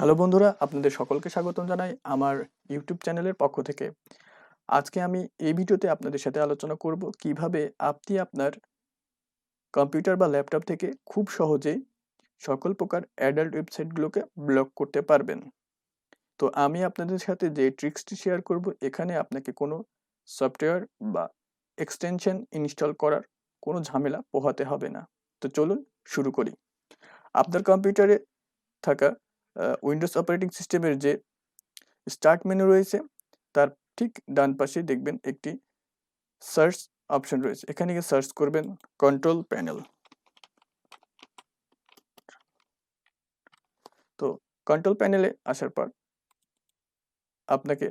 Hello বন্ধুরা, আপনাদের সকলকে স্বাগতম জানাই আমার ইউটিউব চ্যানেলের পক্ষ থেকে। আজকে আমি এই ভিডিওতে আপনাদের সাথে আলোচনা করব কিভাবে আপনি আপনার কম্পিউটার বা ল্যাপটপ থেকে খুব সহজেই সকল প্রকার অ্যাডাল্ট ওয়েবসাইটগুলোকে ব্লক করতে পারবেন। তো আমি আপনাদের সাথে যে ট্রিক্সটি শেয়ার করব, এখানে আপনাকে কোনো সফটওয়্যার বা এক্সটেনশন ইনস্টল করার কোনো ঝামেলা পোহাতে হবে না। তো চলুন শুরু করি। আপনার কম্পিউটারে থাকা উইন্ডোজ অপারেটিং সিস্টেমের যে স্টার্ট মেনু রয়েছে, তার ঠিক ডান পাশে দেখবেন একটি সার্চ অপশন রয়েছে। এখানে গিয়ে সার্চ করবেন কন্ট্রোল প্যানেল। তো কন্ট্রোল প্যানেলে আসার পর আপনাকে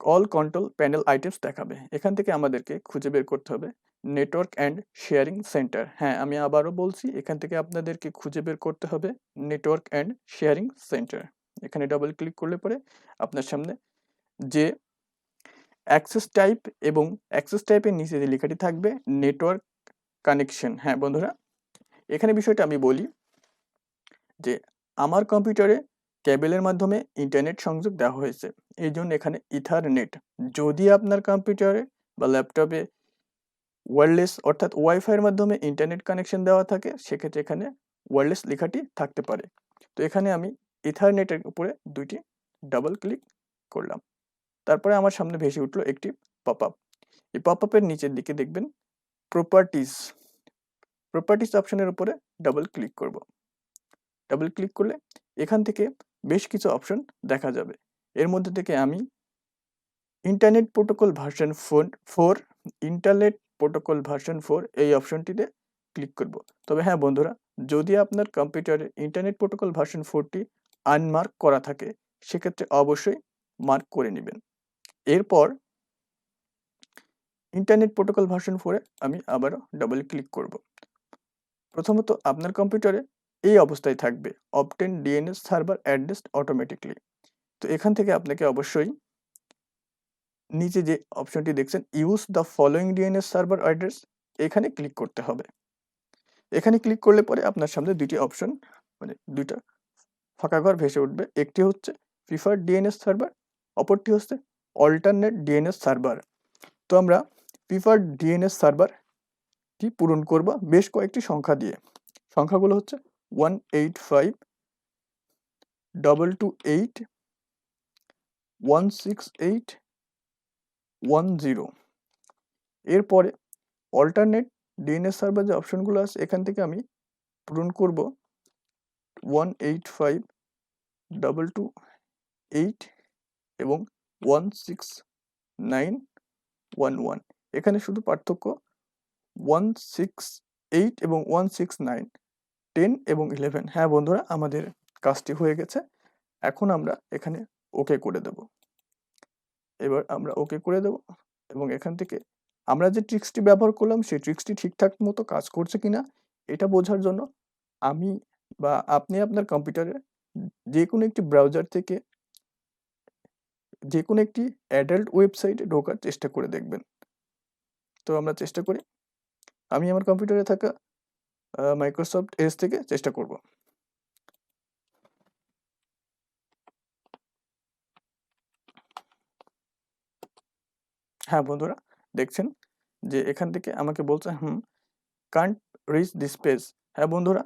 অল কন্ট্রোল প্যানেল আইটেমস দেখাবে। এখান থেকে আমাদেরকে খুঁজে বের করতে হবে নেটওয়ার্ক অ্যান্ড শেয়ারিং সেন্টার। হ্যাঁ, আমি আবারও বলছি, এখান থেকে আপনাদেরকে খুঁজে বের করতে হবে নেটওয়ার্ক অ্যান্ড শেয়ারিং সেন্টার। এখানে ডবল ক্লিক করলে পরে আপনার সামনে যে অ্যাক্সেস টাইপ এবং অ্যাক্সেস টাইপের নিচে যে লেখাটি থাকবে নেটওয়ার্ক কানেকশন। হ্যাঁ বন্ধুরা, এখানে বিষয়টা আমি বলি যে আমার কম্পিউটারে কেবলের মাধ্যমে ইন্টারনেট সংযোগ দেওয়া হয়েছে, এই জন্য এখানে ইথারনেট। যদি আপনার কম্পিউটারে বা ল্যাপটপে ওয়্যারলেস অর্থাৎ ওয়াইফাইয়ের মাধ্যমে ইন্টারনেট কানেকশন দেওয়া থাকে, সেক্ষেত্রে এখানে ওয়্যারলেস লেখাটি থাকতে পারে। তো এখানে আমি ইথারনেটের উপরে দুইটি ডাবল ক্লিক করলাম। তারপরে আমার সামনে ভেসে উঠলো একটি পপ আপ। এই পপ আপের নিচের দিকে দেখবেন প্রপার্টিস অপশনের উপরে ডাবল ক্লিক করব। ডাবল ক্লিক করলে এখান থেকে বেশ কিছু অপশন দেখা যাবে। এর মধ্যে থেকে আমি ইন্টারনেট প্রোটোকল ভার্সন 4 এই অপশনটিতে ক্লিক করব। তবে হ্যাঁ বন্ধুরা, যদি আপনার কম্পিউটারে ইন্টারনেট প্রোটোকল ভার্সন 4টি আনমার্ক করা থাকে, সেক্ষেত্রে অবশ্যই মার্ক করে নেবেন। এরপর ইন্টারনেট প্রোটোকল ভার্সন 4-এ আমি আবারও ডাবল ক্লিক করব। প্রথমত আপনার কম্পিউটারে এই অবস্থায় থাকবে obtain DNS server address automatically. তো এখান থেকে আপনাকে অবশ্যই নিচে যে অপশনটি দেখছেন use the following DNS server address, এখানে ক্লিক করতে হবে। এখানে ক্লিক করলে পরে আপনার সামনে দুইটি অপশন, মানে দুইটা ফাঁকা ঘর ভেসে উঠবে। একটি হচ্ছে প্রিফার্ড ডিএনএস সার্ভার, অপরটি হচ্ছে অল্টারনেট ডিএনএস সার্ভার। তো আমরা প্রিফার্ড ডিএনএস সার্ভারটি পূরণ করব বেশ কয়েকটি সংখ্যা দিয়ে। সংখ্যাগুলো হচ্ছে 185.228.168.10। এরপরে অল্টারনেট ডিএনএস সার্ভার যে অপশনগুলো আছে, এখান থেকে আমি পূরণ করব 185.228 এবং 169.11। এখানে শুধু পার্থক্য 168 এবং 169, 10 এবং 11। হ্যাঁ বন্ধুরা, আমাদের কাজটি হয়ে গেছে। এখন আমরা এখানে ওকে করে দেব। এবার আমরা ওকে করে দেব এবং এখান থেকে আমরা যে ট্রিক্সটি ব্যবহার করলাম, সেই ট্রিক্সটি ঠিকঠাক মতো কাজ করছে কিনা এটা বোঝার জন্য আমি বা আপনি আপনার কম্পিউটারে যে কোনো একটি ব্রাউজার থেকে যে কোনো একটি অ্যাডাল্ট ওয়েবসাইটে ঢোকার চেষ্টা করে দেখবেন। তো আমরা চেষ্টা করি। আমি আমার কম্পিউটারে থাকা মাইক্রোসফট এজ থেকে চেষ্টা করব। হ্যাঁ বন্ধুরা, দেখছেন যে এখান থেকে আমাকে বলছে কান্ট রিচ দিস পেজ। হ্যাঁ বন্ধুরা,